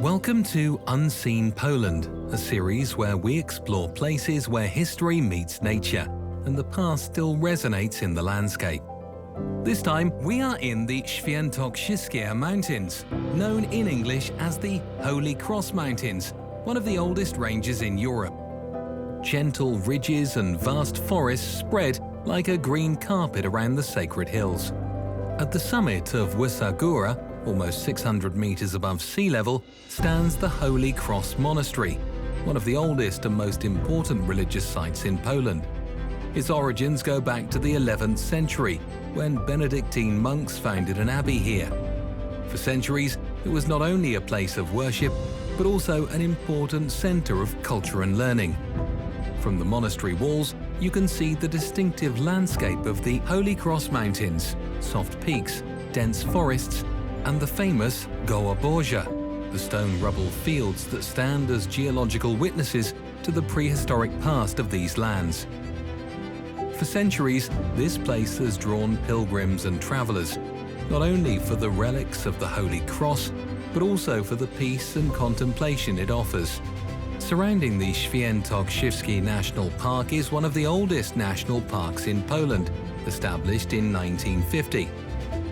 Welcome to Unseen Poland, a series where we explore places where history meets nature and the past still resonates in the landscape. This time, we are in the Świętokrzyskie Mountains, known in English as the Holy Cross Mountains, one of the oldest ranges in Europe. Gentle ridges and vast forests spread like a green carpet around the sacred hills. At the summit of Łysa Góra, almost 600 meters above sea level, stands the Holy Cross Monastery, one of the oldest and most important religious sites in Poland. Its origins go back to the 11th century, when Benedictine monks founded an abbey here. For centuries, it was not only a place of worship, but also an important center of culture and learning. From the monastery walls, you can see the distinctive landscape of the Holy Cross Mountains, soft peaks, dense forests, and the famous gołoborze, the stone rubble fields that stand as geological witnesses to the prehistoric past of these lands. For centuries, this place has drawn pilgrims and travelers, not only for the relics of the Holy Cross, but also for the peace and contemplation it offers. Surrounding the Świętokrzyskie National Park is one of the oldest national parks in Poland, established in 1950.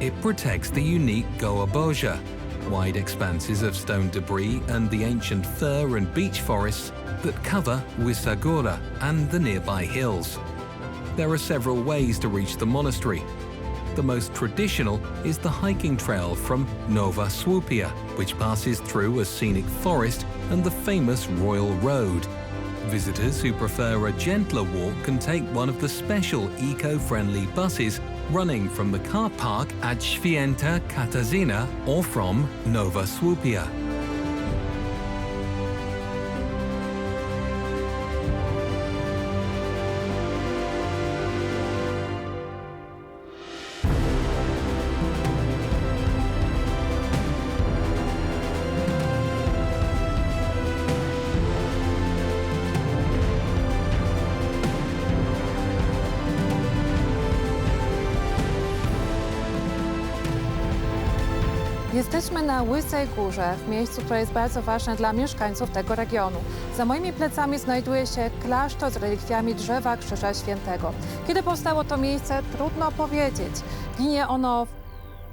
It protects the unique gołoborze, wide expanses of stone debris and the ancient fir and beech forests that cover Łysa Góra and the nearby hills. There are several ways to reach the monastery. The most traditional is the hiking trail from Nowa Słupia, which passes through a scenic forest and the famous Royal Road. Visitors who prefer a gentler walk can take one of the special eco-friendly buses running from the car park at Święta Katarzyna or from Nowa Słupia. Jesteśmy na Łysej Górze, w miejscu, które jest bardzo ważne dla mieszkańców tego regionu. Za moimi plecami znajduje się klasztor z relikwiami drzewa Krzyża Świętego. Kiedy powstało to miejsce, trudno powiedzieć. Ginie ono w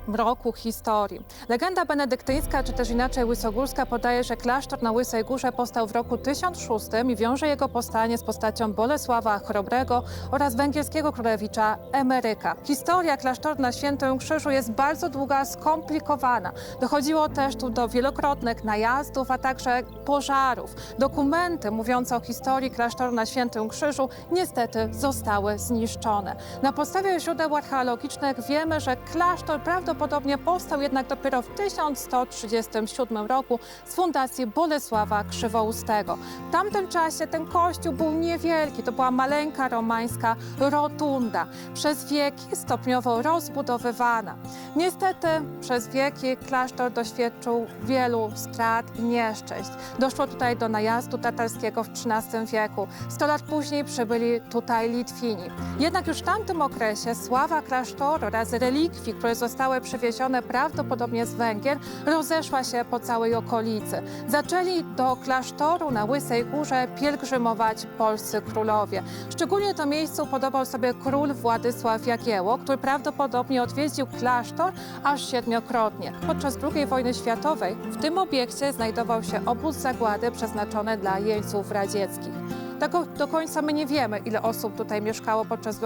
mroku historii. Legenda benedyktyńska, czy też inaczej łysogórska, podaje, że klasztor na Łysej Górze powstał w roku 1006 i wiąże jego powstanie z postacią Bolesława Chrobrego oraz węgierskiego królewicza Emeryka. Historia klasztoru na Świętym Krzyżu jest bardzo długa, skomplikowana. Dochodziło też tu do wielokrotnych najazdów, a także pożarów. Dokumenty mówiące o historii klasztoru na Świętym Krzyżu niestety zostały zniszczone. Na podstawie źródeł archeologicznych wiemy, że klasztor prawdopodobnie powstał jednak dopiero w 1137 roku z fundacji Bolesława Krzywoustego. W tamtym czasie ten kościół był niewielki, to była maleńka romańska rotunda. Przez wieki stopniowo rozbudowywana. Niestety przez wieki klasztor doświadczył wielu strat i nieszczęść. Doszło tutaj do najazdu tatarskiego w XIII wieku. 100 lat później przybyli tutaj Litwini. Jednak już w tamtym okresie sława klasztoru oraz relikwii, które zostały przywiezione prawdopodobnie z Węgier, rozeszła się po całej okolicy. Zaczęli do klasztoru na Łysej Górze pielgrzymować polscy królowie. Szczególnie to miejsce upodobał sobie król Władysław Jagiełło, który prawdopodobnie odwiedził klasztor aż 7-krotnie. Podczas II wojny światowej w tym obiekcie znajdował się obóz zagłady przeznaczony dla jeńców radzieckich. Tak do końca my nie wiemy, ile osób tutaj mieszkało podczas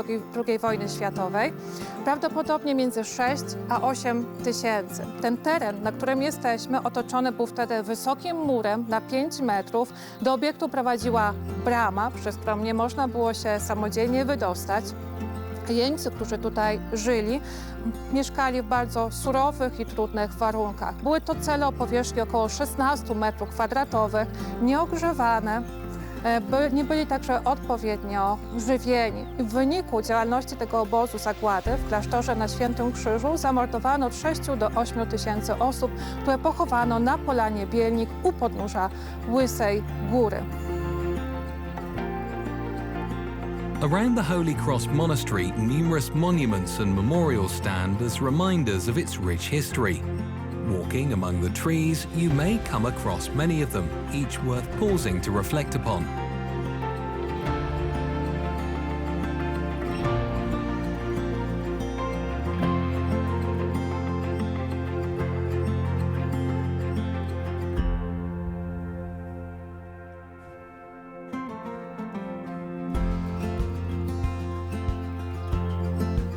II wojny światowej. Prawdopodobnie między 6 a 8 tysięcy. Ten teren, na którym jesteśmy, otoczony był wtedy wysokim murem na 5 metrów. Do obiektu prowadziła brama, przez którą nie można było się samodzielnie wydostać. Jeńcy, którzy tutaj żyli, mieszkali w bardzo surowych i trudnych warunkach. Były to cele o powierzchni około 16 metrów kwadratowych, nieogrzewane. Nie byli także odpowiednio żywieni. W wyniku działalności tego obozu zagłady w klasztorze na Świętym Krzyżu zamordowano od 6 do 8 tysięcy osób, które pochowano na Polanie Bielnik u podnóża Łysej Góry. Around the Holy Cross Monastery, numerous monuments and memorials stand as reminders of its rich history. Walking among the trees, you may come across many of them, each worth pausing to reflect upon.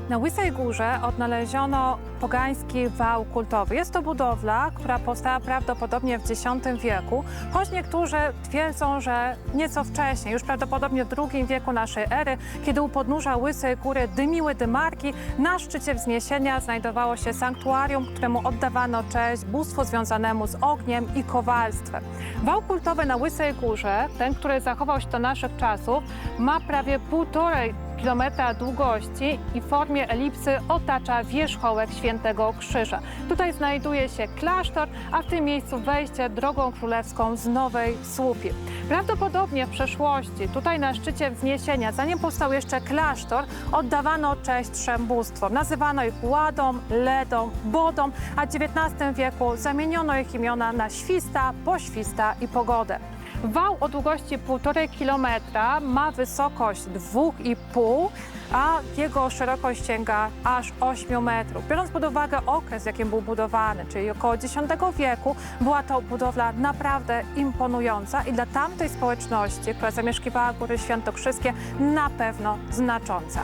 Na Łysej Górze odnaleziono pogański wał kultowy. Jest to budowla, która powstała prawdopodobnie w X wieku, choć niektórzy twierdzą, że nieco wcześniej, już prawdopodobnie w II wieku naszej ery, kiedy u podnóża Łysej Góry dymiły dymarki, na szczycie wzniesienia znajdowało się sanktuarium, któremu oddawano cześć bóstwu związanemu z ogniem i kowalstwem. Wał kultowy na Łysej Górze, ten, który zachował się do naszych czasów, ma prawie 1,5 kilometra długości i w formie elipsy otacza wierzchołek Świętego Krzyża. Tutaj znajduje się klasztor, a w tym miejscu wejście drogą królewską z Nowej Słupy. Prawdopodobnie w przeszłości, tutaj na szczycie wzniesienia, zanim powstał jeszcze klasztor, oddawano cześć trzem bóstwom. Nazywano ich Ładą, Ledą, Bodą, a w XIX wieku zamieniono ich imiona na Śwista, Pośwista i Pogodę. Wał o długości 1,5 kilometra ma wysokość 2,5, a jego szerokość sięga aż 8 metrów. Biorąc pod uwagę okres, w jakim był budowany, czyli około X wieku, była to budowla naprawdę imponująca i dla tamtej społeczności, która zamieszkiwała Góry Świętokrzyskie, na pewno znacząca.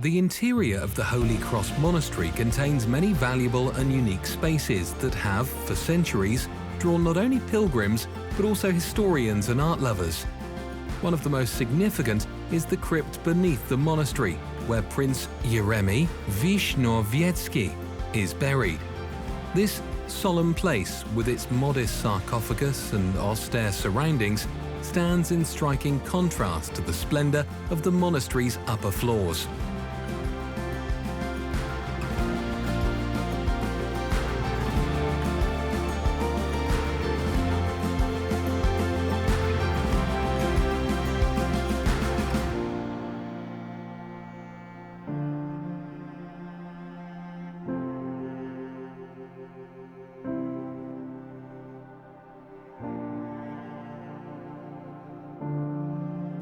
The interior of the Holy Cross Monastery contains many valuable and unique spaces that have, for centuries, drawn not only pilgrims but also historians and art lovers. One of the most significant is the crypt beneath the monastery, where Prince Jeremy Wisnowiecki is buried. This solemn place, with its modest sarcophagus and austere surroundings, stands in striking contrast to the splendor of the monastery's upper floors.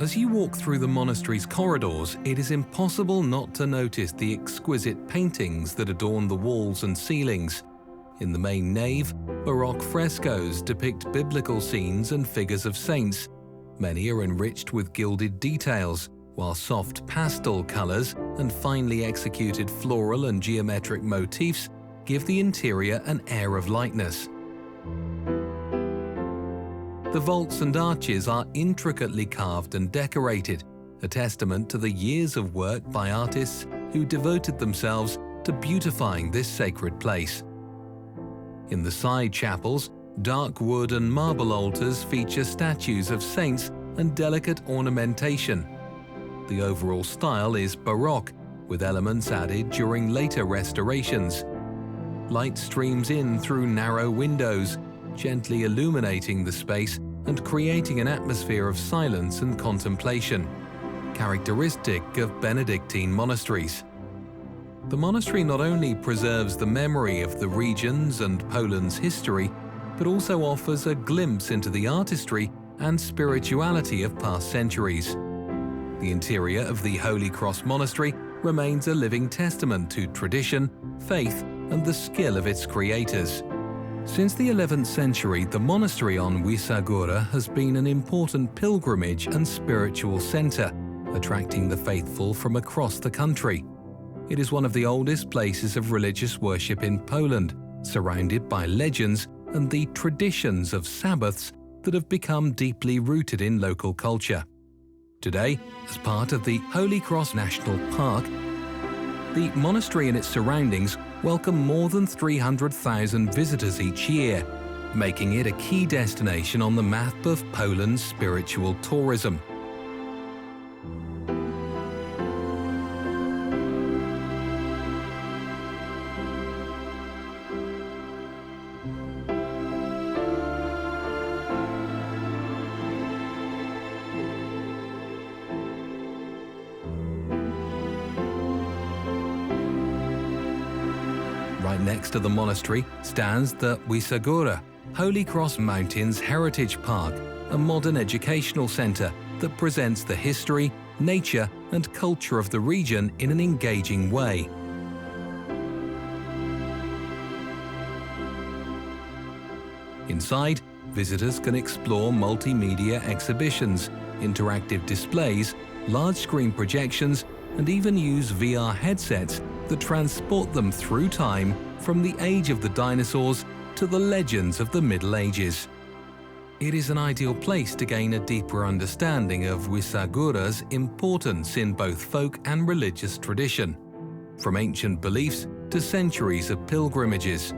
As you walk through the monastery's corridors, it is impossible not to notice the exquisite paintings that adorn the walls and ceilings. In the main nave, Baroque frescoes depict biblical scenes and figures of saints. Many are enriched with gilded details, while soft pastel colors and finely executed floral and geometric motifs give the interior an air of lightness. The vaults and arches are intricately carved and decorated, a testament to the years of work by artists who devoted themselves to beautifying this sacred place. In the side chapels, dark wood and marble altars feature statues of saints and delicate ornamentation. The overall style is Baroque, with elements added during later restorations. Light streams in through narrow windows, gently illuminating the space and creating an atmosphere of silence and contemplation, characteristic of Benedictine monasteries. The monastery not only preserves the memory of the region's and Poland's history, but also offers a glimpse into the artistry and spirituality of past centuries. The interior of the Holy Cross Monastery remains a living testament to tradition, faith, and the skill of its creators. Since the 11th century, the monastery on Łysa Góra has been an important pilgrimage and spiritual center, attracting the faithful from across the country. It is one of the oldest places of religious worship in Poland, surrounded by legends and the traditions of Sabbaths that have become deeply rooted in local culture. Today, as part of the Holy Cross National Park, the monastery and its surroundings welcome more than 300,000 visitors each year, making it a key destination on the map of Poland's spiritual tourism. Right next to the monastery stands the Wysogóra, Holy Cross Mountains Heritage Park, a modern educational centre that presents the history, nature and culture of the region in an engaging way. Inside, visitors can explore multimedia exhibitions, interactive displays, large-screen projections, and even use VR headsets that transport them through time from the age of the dinosaurs to the legends of the Middle Ages. It is an ideal place to gain a deeper understanding of Wysogóra's importance in both folk and religious tradition, from ancient beliefs to centuries of pilgrimages.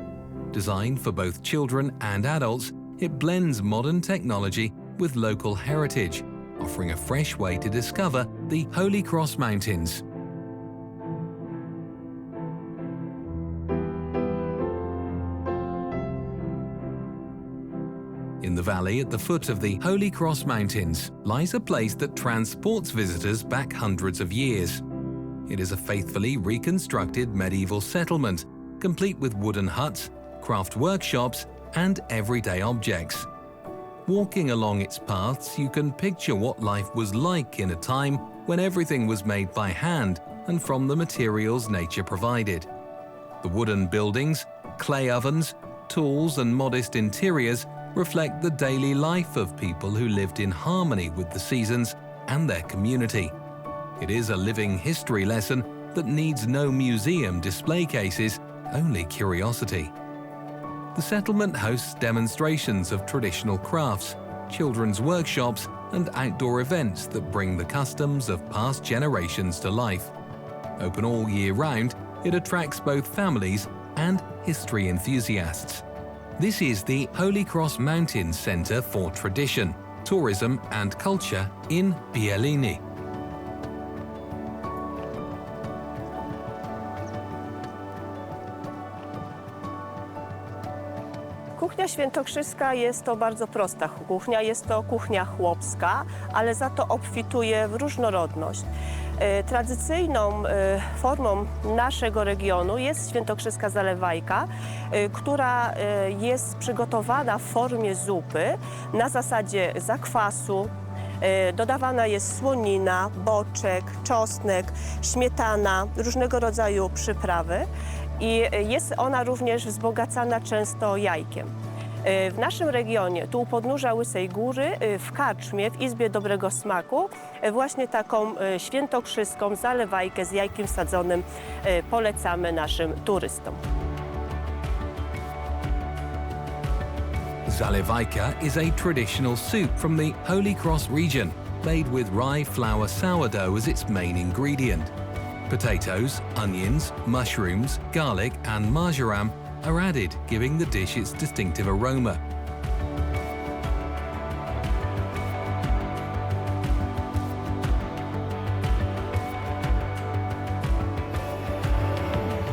Designed for both children and adults, it blends modern technology with local heritage, offering a fresh way to discover the Holy Cross Mountains. In the valley at the foot of the Holy Cross Mountains lies a place that transports visitors back hundreds of years. It is a faithfully reconstructed medieval settlement, complete with wooden huts, craft workshops, and everyday objects. Walking along its paths, you can picture what life was like in a time when everything was made by hand and from the materials nature provided. The wooden buildings, clay ovens, tools, and modest interiors reflect the daily life of people who lived in harmony with the seasons and their community. It is a living history lesson that needs no museum display cases, only curiosity. The settlement hosts demonstrations of traditional crafts, children's workshops, and outdoor events that bring the customs of past generations to life. Open all year round, it attracts both families and history enthusiasts. This is the Holy Cross Mountains Centre for Tradition, Tourism and Culture in Bieliny. Kuchnia świętokrzyska jest to bardzo prosta kuchnia, jest to kuchnia chłopska, ale za to obfituje w różnorodność. Tradycyjną formą naszego regionu jest świętokrzyska zalewajka, która jest przygotowana w formie zupy na zasadzie zakwasu. Dodawana jest słonina, boczek, czosnek, śmietana, różnego rodzaju przyprawy i jest ona również wzbogacana często jajkiem. W naszym regionie, tu u podnóża Łysej Góry, w karczmie, w Izbie Dobrego Smaku, właśnie taką świętokrzyską zalewajkę z jajkiem sadzonym polecamy naszym turystom. Zalewajka is a traditional soup from the Holy Cross region, made with rye flour sourdough as its main ingredient. Potatoes, onions, mushrooms, garlic and marjoram are added, giving the dish its distinctive aroma.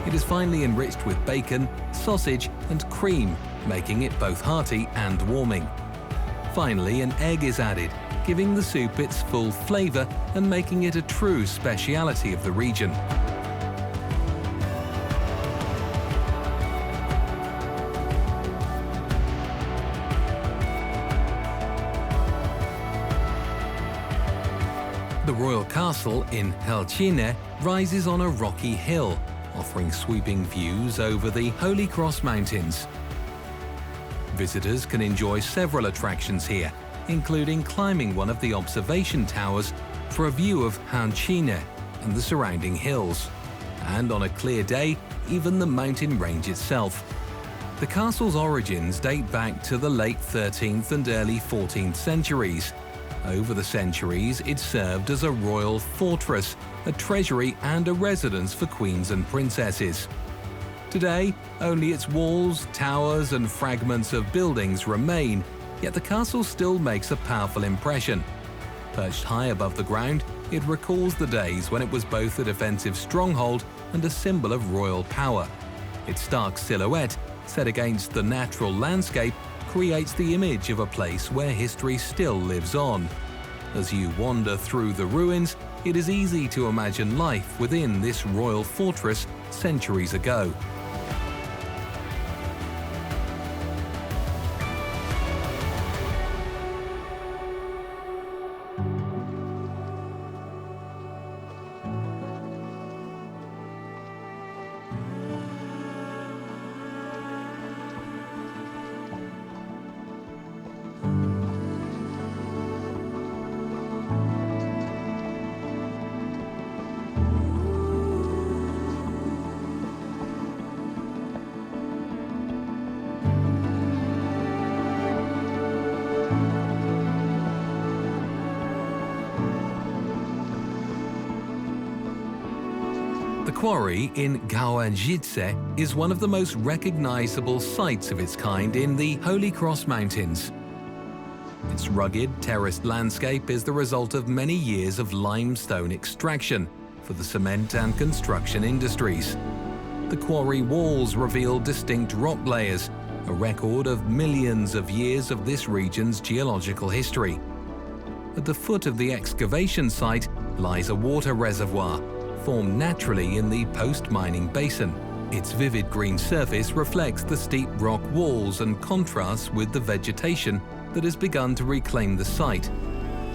It is finely enriched with bacon, sausage and cream, making it both hearty and warming. Finally, an egg is added, giving the soup its full flavour and making it a true speciality of the region. The royal castle in Helcine rises on a rocky hill, offering sweeping views over the Holy Cross Mountains. Visitors can enjoy several attractions here, including climbing one of the observation towers for a view of Helcine and the surrounding hills, and on a clear day, even the mountain range itself. The castle's origins date back to the late 13th and early 14th centuries. Over the centuries, it served as a royal fortress, a treasury and a residence for queens and princesses. Today, only its walls, towers and fragments of buildings remain, yet the castle still makes a powerful impression. Perched high above the ground, it recalls the days when it was both a defensive stronghold and a symbol of royal power. Its stark silhouette, set against the natural landscape, creates the image of a place where history still lives on. As you wander through the ruins, it is easy to imagine life within this royal fortress centuries ago. The quarry in Gołoborze is one of the most recognizable sites of its kind in the Holy Cross Mountains. Its rugged, terraced landscape is the result of many years of limestone extraction for the cement and construction industries. The quarry walls reveal distinct rock layers, a record of millions of years of this region's geological history. At the foot of the excavation site lies a water reservoir, formed naturally in the post-mining basin. Its vivid green surface reflects the steep rock walls and contrasts with the vegetation that has begun to reclaim the site.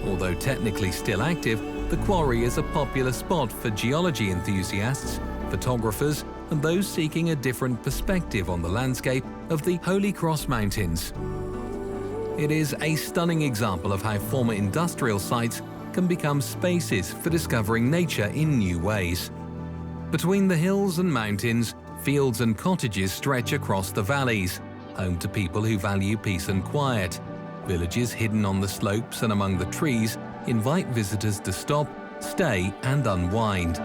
Although technically still active, the quarry is a popular spot for geology enthusiasts, photographers, and those seeking a different perspective on the landscape of the Holy Cross Mountains. It is a stunning example of how former industrial sites can become spaces for discovering nature in new ways. Between the hills and mountains, fields and cottages stretch across the valleys, home to people who value peace and quiet. Villages hidden on the slopes and among the trees invite visitors to stop, stay, and unwind.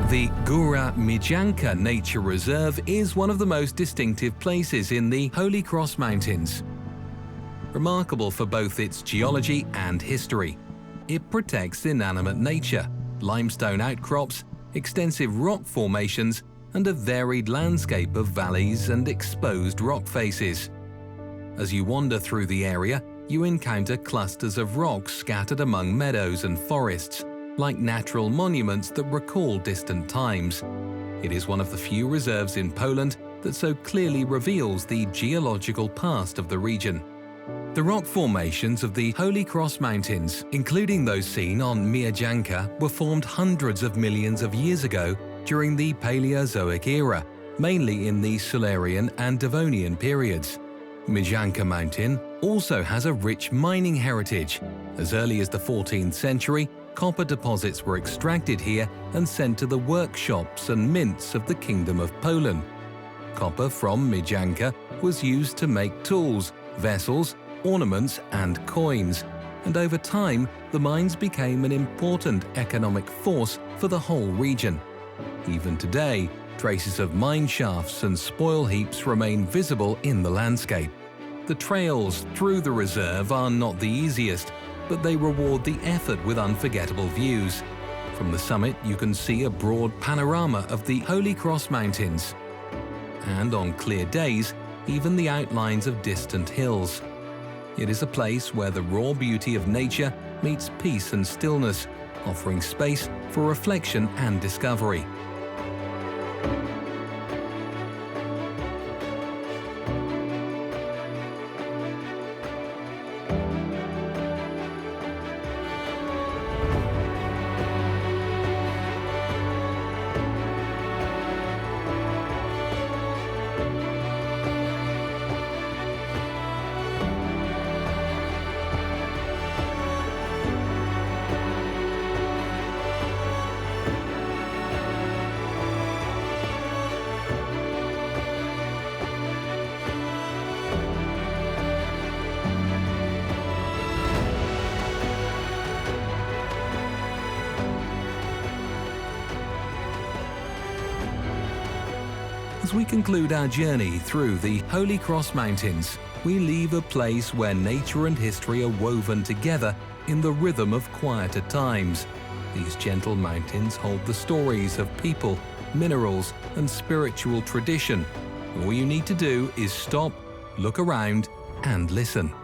The Góra Mijanka Nature Reserve is one of the most distinctive places in the Holy Cross Mountains. Remarkable for both its geology and history, it protects inanimate nature, limestone outcrops, extensive rock formations, and a varied landscape of valleys and exposed rock faces. As you wander through the area, you encounter clusters of rocks scattered among meadows and forests, like natural monuments that recall distant times. It is one of the few reserves in Poland that so clearly reveals the geological past of the region. The rock formations of the Holy Cross Mountains, including those seen on Mijanka, were formed hundreds of millions of years ago during the Paleozoic era, mainly in the Silurian and Devonian periods. Mijanka Mountain also has a rich mining heritage. As early as the 14th century, copper deposits were extracted here and sent to the workshops and mints of the Kingdom of Poland. Copper from Mijanka was used to make tools, vessels, ornaments, and coins, and over time the mines became an important economic force for the whole region. Even today, traces of mine shafts and spoil heaps remain visible in the landscape. The trails through the reserve are not the easiest, but they reward the effort with unforgettable views. From the summit, you can see a broad panorama of the Holy Cross Mountains. And on clear days, even the outlines of distant hills. It is a place where the raw beauty of nature meets peace and stillness, offering space for reflection and discovery. As we conclude our journey through the Holy Cross Mountains, we leave a place where nature and history are woven together in the rhythm of quieter times. These gentle mountains hold the stories of people, minerals, and spiritual tradition. All you need to do is stop, look around, and listen.